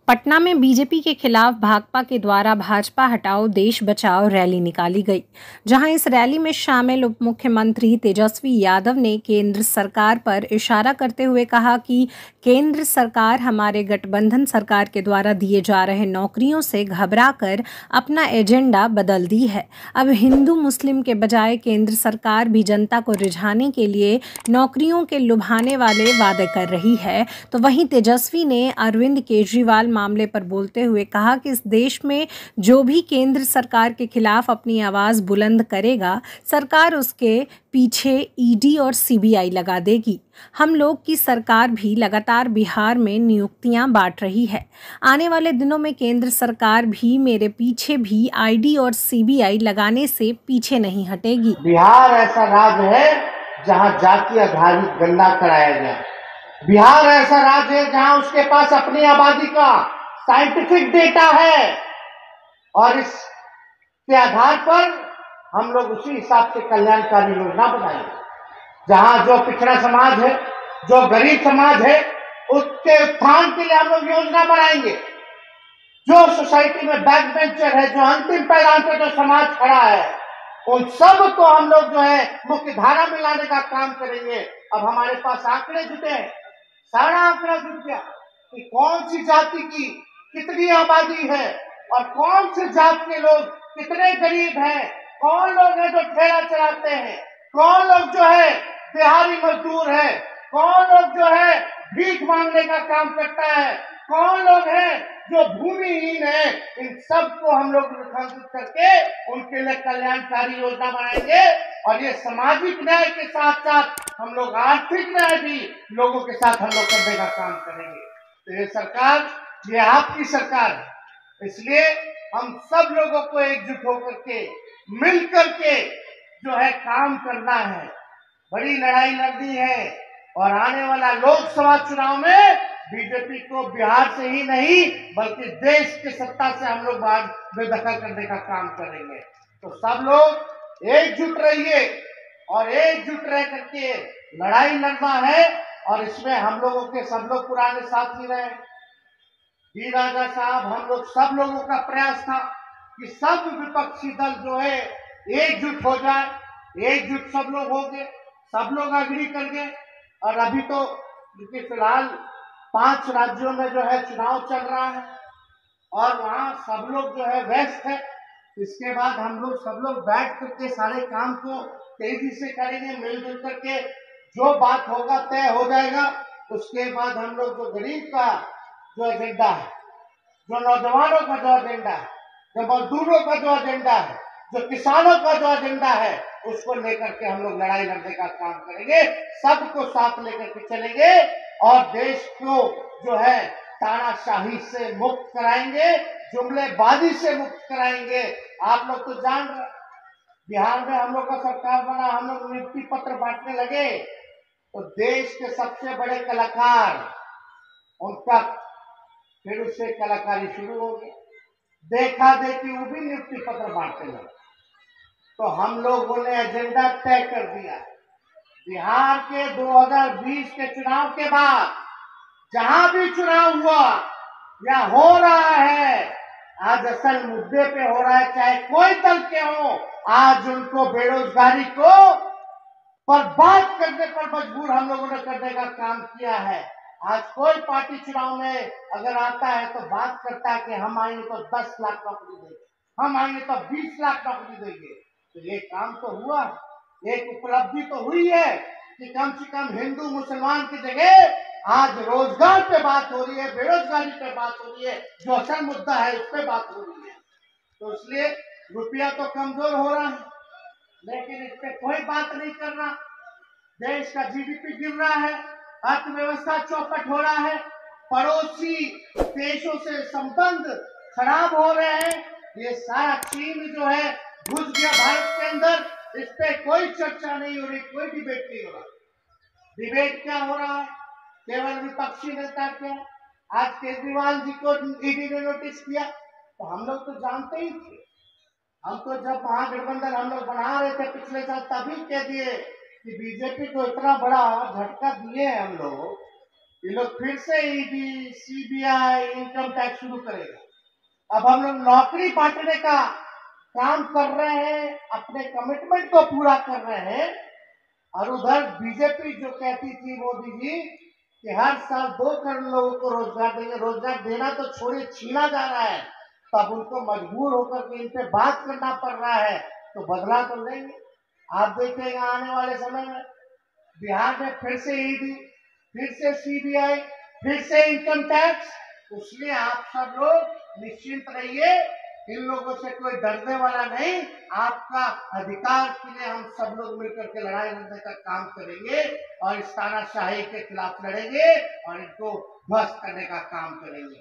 पटना में बीजेपी के खिलाफ भाकपा के द्वारा भाजपा हटाओ देश बचाओ रैली निकाली गई, जहां इस रैली में शामिल उप मुख्यमंत्री तेजस्वी यादव ने केंद्र सरकार पर इशारा करते हुए कहा कि केंद्र सरकार हमारे गठबंधन सरकार के द्वारा दिए जा रहे नौकरियों से घबराकर अपना एजेंडा बदल दी है। अब हिंदू मुस्लिम के बजाय केंद्र सरकार भी जनता को रिझाने के लिए नौकरियों के लुभाने वाले वादे कर रही है। तो वहीं तेजस्वी ने अरविंद केजरीवाल मामले पर बोलते हुए कहा कि इस देश में जो भी केंद्र सरकार के खिलाफ अपनी आवाज़ बुलंद करेगा, सरकार उसके पीछे ईडी और सीबीआई लगा देगी। हम लोग की सरकार भी लगातार बिहार में नियुक्तियां बांट रही है। आने वाले दिनों में केंद्र सरकार भी मेरे पीछे भी ईडी और सीबीआई लगाने से पीछे नहीं हटेगी। बिहार ऐसा राज्य है जहां जाति आधारित गणना कराया गया। बिहार ऐसा राज्य है जहां उसके पास अपनी आबादी का साइंटिफिक डेटा है और इसके आधार पर हम लोग उसी हिसाब से कल्याणकारी योजना बनाएंगे। जहां जो पिछड़ा समाज है, जो गरीब समाज है, उसके उत्थान के लिए हम लोग योजना बनाएंगे। जो सोसाइटी में बैक बेंचर है, जो अंतिम पायदान पर जो समाज खड़ा है, उन सब को हम लोग जो है मुख्य धारा में लाने का काम करेंगे। अब हमारे पास आंकड़े जुटे हैं, सारा आंकड़ा जुट गया कि कौन सी जाति की कितनी आबादी है और कौन से जात के लोग कितने गरीब हैं, कौन लोग हैं जो ठेला चलाते हैं, कौन लोग जो है दिहाड़ी मजदूर है, कौन लोग जो है भीख मांगने का काम करता है, कौन लोग हैं जो भूमिहीन है। इन सब को हम लोग रेखांकित करके उनके लिए कल्याणकारी योजना बनाएंगे और ये सामाजिक न्याय के साथ साथ हम लोग आर्थिक न्याय भी लोगों के साथ हम लोग करने का काम करेंगे। तो ये सरकार, ये आपकी सरकार है, इसलिए हम सब लोगों को एकजुट होकर के मिल करके जो है काम करना है। बड़ी लड़ाई लड़नी है और आने वाला लोकसभा चुनाव में बीजेपी को बिहार से ही नहीं बल्कि देश की सत्ता से हम लोग बाहर बेदखल करने का काम करेंगे। तो सब लोग एकजुट रहिए और एकजुट रह करके लड़ाई लड़ना है और इसमें हम लोगों के सब लोग पुराने साथी रहे। डी राजा साहब, हम लोग सब लोगों का प्रयास था कि सब विपक्षी दल जो है एकजुट हो जाए, एकजुट सब लोग हो गए, सब लोग अग्री कर गए। और अभी तो फिलहाल 5 राज्यों में जो है चुनाव चल रहा है और वहां सब लोग जो है व्यस्त है। इसके बाद हम लोग सब लोग बैठ करके सारे काम को तेजी से करेंगे, मिलजुल करके जो बात होगा तय हो जाएगा। उसके बाद हम लोग जो गरीब का जो एजेंडा है, जो नौजवानों का जो एजेंडा है, जो मजदूरों का जो एजेंडा है, जो किसानों का जो एजेंडा है, उसको लेकर के हम लोग लड़ाई लड़ने का काम करेंगे। सबको साथ लेकर के चलेंगे और देश को जो है तानाशाही से मुक्त कराएंगे, जुमलेबाजी से मुक्त कराएंगे। आप लोग तो जान रहे, बिहार में हम लोग का सरकार बना, हम लोग नियुक्ति पत्र बांटने लगे तो देश के सबसे बड़े कलाकार, उनका फिर उससे कलाकारी शुरू हो गई। देखा देखी वो भी नियुक्ति पत्र बांटने लगे। तो हम लोगों ने एजेंडा तय कर दिया। बिहार के 2020 के चुनाव के बाद जहां भी चुनाव हुआ या हो रहा है, आज असल मुद्दे पे हो रहा है, चाहे कोई दल के हो, आज उनको बेरोजगारी को पर बात करने पर मजबूर हम लोगों ने करने का काम किया है। आज कोई पार्टी चुनाव में अगर आता है तो बात करता है कि हम आएंगे तो 10 लाख नौकरी देंगे, हम आएंगे तो 20 लाख नौकरी देंगे। तो ये काम तो हुआ, एक उपलब्धि तो हुई है कि कम से कम हिंदू मुसलमान की जगह आज रोजगार पे बात हो रही है, बेरोजगारी पे बात हो रही है, जो असल मुद्दा है उस पर बात हो रही है। तो इसलिए रुपया तो कमजोर हो रहा है लेकिन इस पर कोई बात नहीं कर रहा। देश का जीडीपी गिर रहा है, अर्थव्यवस्था चौपट हो रहा है, पड़ोसी देशों से संबंध खराब हो रहे हैं। ये सारा चीन जो है घुस गया भारत के अंदर, इस पे कोई चर्चा नहीं हो रही, कोई डिबेट नहीं हो रहा। डिबेट क्या हो रहा है? केवल विपक्षी नेता के। आज केजरीवाल जी को ईडी ने नोटिस किया तो हम लोग तो जानते ही थे। हम तो जब महागठबंधन हम लोग बना रहे थे पिछले साल तभी कह दिए कि बीजेपी को इतना बड़ा झटका दिए हैं हम लोग ये लोग फिर से ईडी, सीबीआई, इनकम टैक्स शुरू करेगा। अब हम लोग नौकरी बांटने का काम कर रहे हैं, अपने कमिटमेंट को पूरा कर रहे हैं, और उधर बीजेपी जो कहती थी मोदी जी कि हर साल 2 करोड़ लोगों को रोजगार देंगे, रोजगार देना तो छोड़िए छीना जा रहा है, तब उनको मजबूर होकर के इन पे बात करना पड़ रहा है, तो बदला तो लेंगे। आप देखेंगे आने वाले समय में बिहार में फिर से ईडी, फिर से सीबीआई, फिर से इनकम टैक्स। इसलिए आप सब लोग निश्चिंत रहिए, इन लोगों से कोई डरने वाला नहीं। आपका अधिकार के लिए हम सब लोग मिलकर के लड़ाई लड़ने का काम करेंगे और इस तानाशाही के खिलाफ लड़ेंगे और इनको ध्वस्त करने का काम करेंगे।